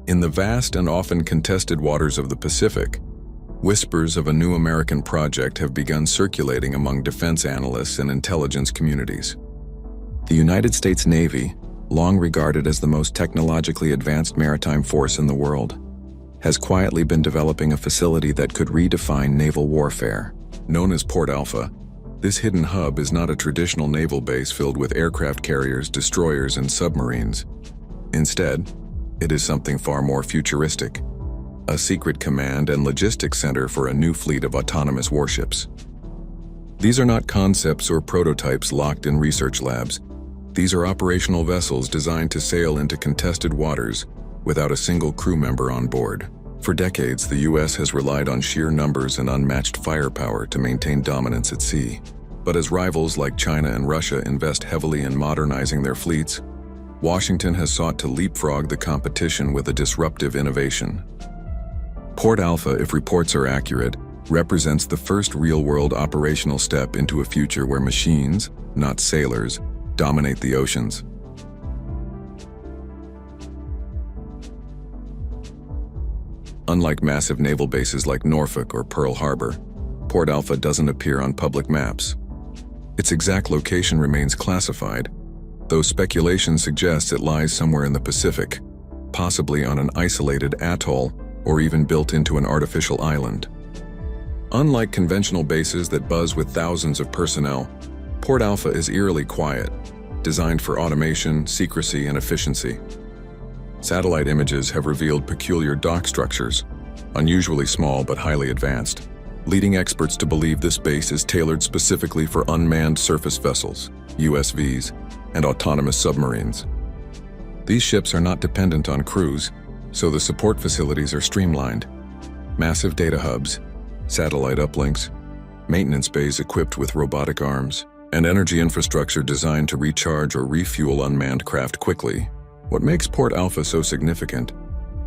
In the vast and often contested waters of the Pacific, whispers of a new American project have begun circulating among defense analysts and intelligence communities. The United States Navy, long regarded as the most technologically advanced maritime force in the world, has quietly been developing a facility that could redefine naval warfare. Known as Port Alpha, this hidden hub is not a traditional naval base filled with aircraft carriers, destroyers, and submarines. Instead, it is something far more futuristic, a secret command and logistics center for a new fleet of autonomous warships. These are not concepts or prototypes locked in research labs. These are operational vessels designed to sail into contested waters without a single crew member on board. For decades, the U.S. has relied on sheer numbers and unmatched firepower to maintain dominance at sea. But as rivals like China and Russia invest heavily in modernizing their fleets, Washington has sought to leapfrog the competition with a disruptive innovation. Port Alpha, if reports are accurate, represents the first real-world operational step into a future where machines, not sailors, dominate the oceans. Unlike massive naval bases like Norfolk or Pearl Harbor, Port Alpha doesn't appear on public maps. Its exact location remains classified, though speculation suggests it lies somewhere in the Pacific, possibly on an isolated atoll or even built into an artificial island. Unlike conventional bases that buzz with thousands of personnel, Port Alpha is eerily quiet, designed for automation, secrecy, and efficiency. Satellite images have revealed peculiar dock structures, unusually small but highly advanced, leading experts to believe this base is tailored specifically for unmanned surface vessels, USVs, and autonomous submarines. These ships are not dependent on crews, so the support facilities are streamlined. Massive data hubs, satellite uplinks, maintenance bays equipped with robotic arms, and energy infrastructure designed to recharge or refuel unmanned craft quickly. What makes Port Alpha so significant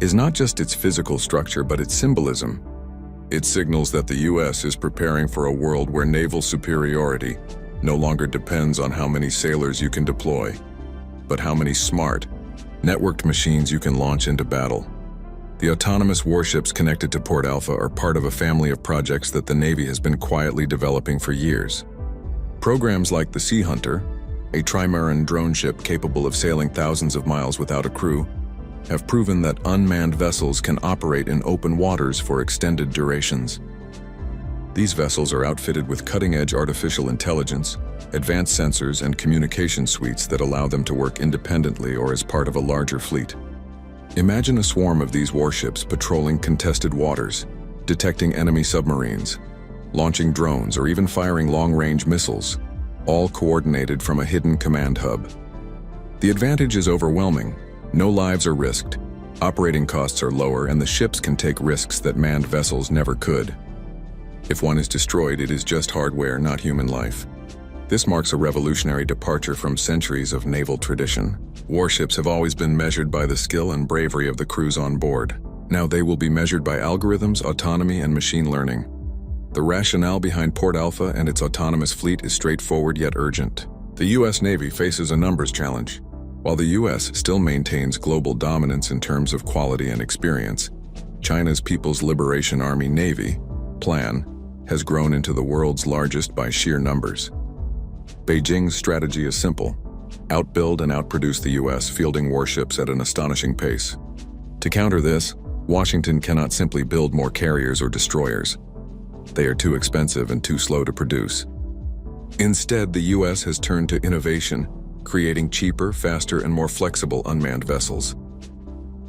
is not just its physical structure, but its symbolism. It signals that the U.S. is preparing for a world where naval superiority no longer depends on how many sailors you can deploy, but how many smart, networked machines you can launch into battle. The autonomous warships connected to Port Alpha are part of a family of projects that the Navy has been quietly developing for years. Programs like the Sea Hunter, a trimaran drone ship capable of sailing thousands of miles without a crew, have proven that unmanned vessels can operate in open waters for extended durations. These vessels are outfitted with cutting-edge artificial intelligence, advanced sensors, and communication suites that allow them to work independently or as part of a larger fleet. Imagine a swarm of these warships patrolling contested waters, detecting enemy submarines, launching drones, or even firing long-range missiles, all coordinated from a hidden command hub. The advantage is overwhelming. No lives are risked, operating costs are lower, and the ships can take risks that manned vessels never could. If one is destroyed, it is just hardware, not human life. This marks a revolutionary departure from centuries of naval tradition. Warships have always been measured by the skill and bravery of the crews on board. Now they will be measured by algorithms, autonomy, and machine learning. The rationale behind Port Alpha and its autonomous fleet is straightforward yet urgent. The U.S. Navy faces a numbers challenge. While the U.S. still maintains global dominance in terms of quality and experience, China's People's Liberation Army Navy, PLAN, has grown into the world's largest by sheer numbers. Beijing's strategy is simple: outbuild and outproduce the U.S., fielding warships at an astonishing pace. To counter this, Washington cannot simply build more carriers or destroyers. They are too expensive and too slow to produce. Instead, the U.S. has turned to innovation, creating cheaper, faster, and more flexible unmanned vessels.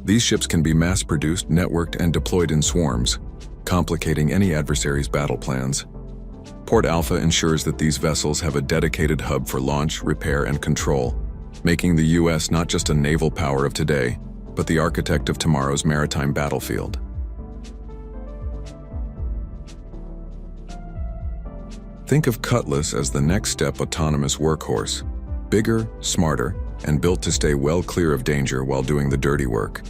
These ships can be mass-produced, networked, and deployed in swarms, complicating any adversary's battle plans. Port Alpha ensures that these vessels have a dedicated hub for launch, repair, and control, making the U.S. not just a naval power of today, but the architect of tomorrow's maritime battlefield. Think of Cutlass as the next-step autonomous workhorse, bigger, smarter, and built to stay well clear of danger while doing the dirty work.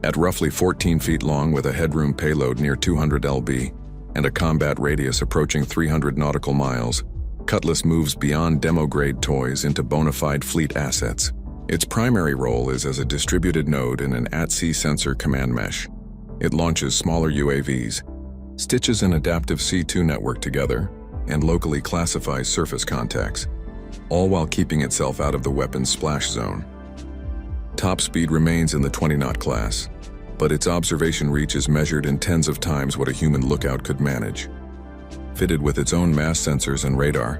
At roughly 14 feet long with a headroom payload near 200 lb and a combat radius approaching 300 nautical miles, Cutlass moves beyond demo-grade toys into bona fide fleet assets. Its primary role is as a distributed node in an at-sea sensor command mesh. It launches smaller UAVs, stitches an adaptive C2 network together, and locally classifies surface contacts, all while keeping itself out of the weapon's splash zone. Top speed remains in the 20-knot class, but its observation reach is measured in tens of times what a human lookout could manage. Fitted with its own mass sensors and radar,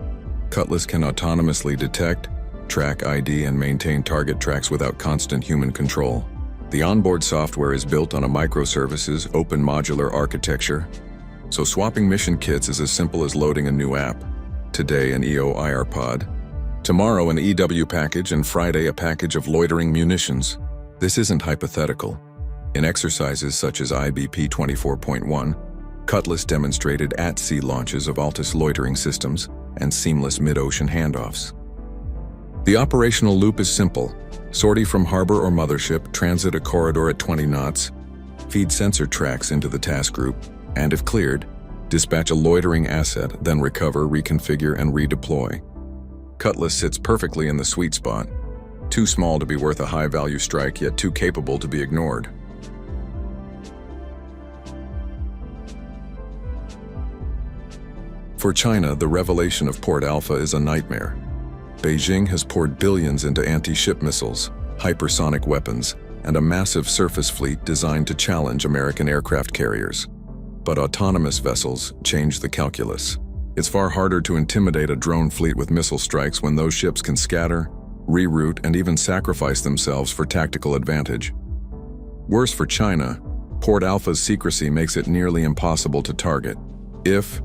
Cutlass can autonomously detect, track ID, and maintain target tracks without constant human control. The onboard software is built on a microservices, open modular architecture, so swapping mission kits is as simple as loading a new app. Today an EO/IR pod, tomorrow an EW package, and Friday a package of loitering munitions. This isn't hypothetical. In exercises such as IBP 24.1, Cutlass demonstrated at-sea launches of Altus loitering systems and seamless mid-ocean handoffs. The operational loop is simple. Sortie from harbor or mothership, transit a corridor at 20 knots, feed sensor tracks into the task group, and if cleared, dispatch a loitering asset, then recover, reconfigure, and redeploy. Cutlass sits perfectly in the sweet spot. Too small to be worth a high-value strike, yet too capable to be ignored. For China, the revelation of Port Alpha is a nightmare. Beijing has poured billions into anti-ship missiles, hypersonic weapons, and a massive surface fleet designed to challenge American aircraft carriers. But autonomous vessels change the calculus. It's far harder to intimidate a drone fleet with missile strikes when those ships can scatter, reroute, and even sacrifice themselves for tactical advantage. Worse for China, Port Alpha's secrecy makes it nearly impossible to target. If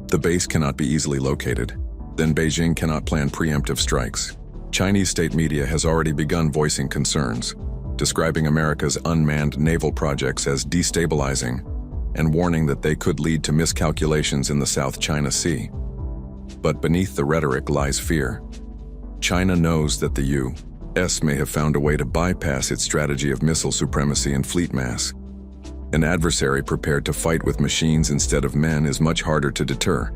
the base cannot be easily located, then Beijing cannot plan preemptive strikes. Chinese state media has already begun voicing concerns, describing America's unmanned naval projects as destabilizing and warning that they could lead to miscalculations in the South China Sea. But beneath the rhetoric lies fear. China knows that the U.S. may have found a way to bypass its strategy of missile supremacy and fleet mass. An adversary prepared to fight with machines instead of men is much harder to deter.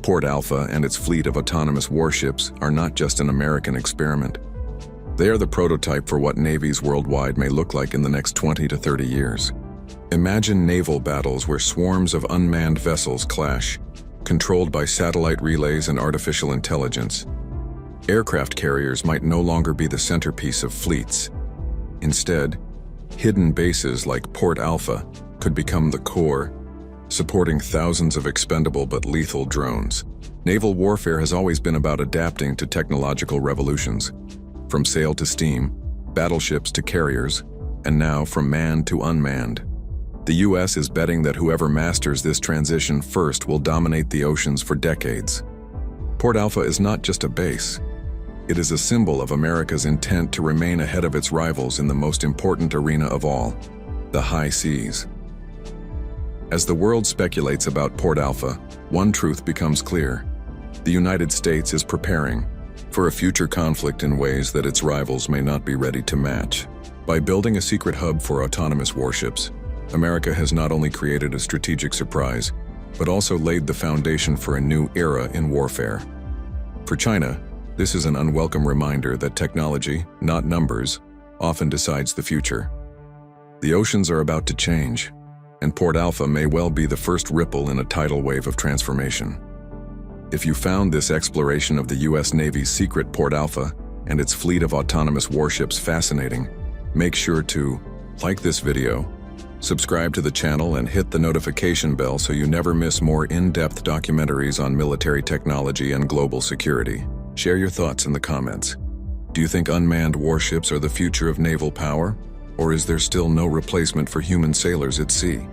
Port Alpha and its fleet of autonomous warships are not just an American experiment. They are the prototype for what navies worldwide may look like in the next 20 to 30 years. Imagine naval battles where swarms of unmanned vessels clash, controlled by satellite relays and artificial intelligence. Aircraft carriers might no longer be the centerpiece of fleets. Instead, hidden bases like Port Alpha could become the core, supporting thousands of expendable but lethal drones. Naval warfare has always been about adapting to technological revolutions, from sail to steam, battleships to carriers, and now from manned to unmanned. The U.S. is betting that whoever masters this transition first will dominate the oceans for decades. Port Alpha is not just a base. It is a symbol of America's intent to remain ahead of its rivals in the most important arena of all, the high seas. As the world speculates about Port Alpha, one truth becomes clear. The United States is preparing for a future conflict in ways that its rivals may not be ready to match. By building a secret hub for autonomous warships, America has not only created a strategic surprise, but also laid the foundation for a new era in warfare. For China, this is an unwelcome reminder that technology, not numbers, often decides the future. The oceans are about to change, and Port Alpha may well be the first ripple in a tidal wave of transformation. If you found this exploration of the U.S. Navy's secret Port Alpha and its fleet of autonomous warships fascinating, make sure to like this video, subscribe to the channel, and hit the notification bell so you never miss more in-depth documentaries on military technology and global security. Share your thoughts in the comments. Do you think unmanned warships are the future of naval power? Or is there still no replacement for human sailors at sea?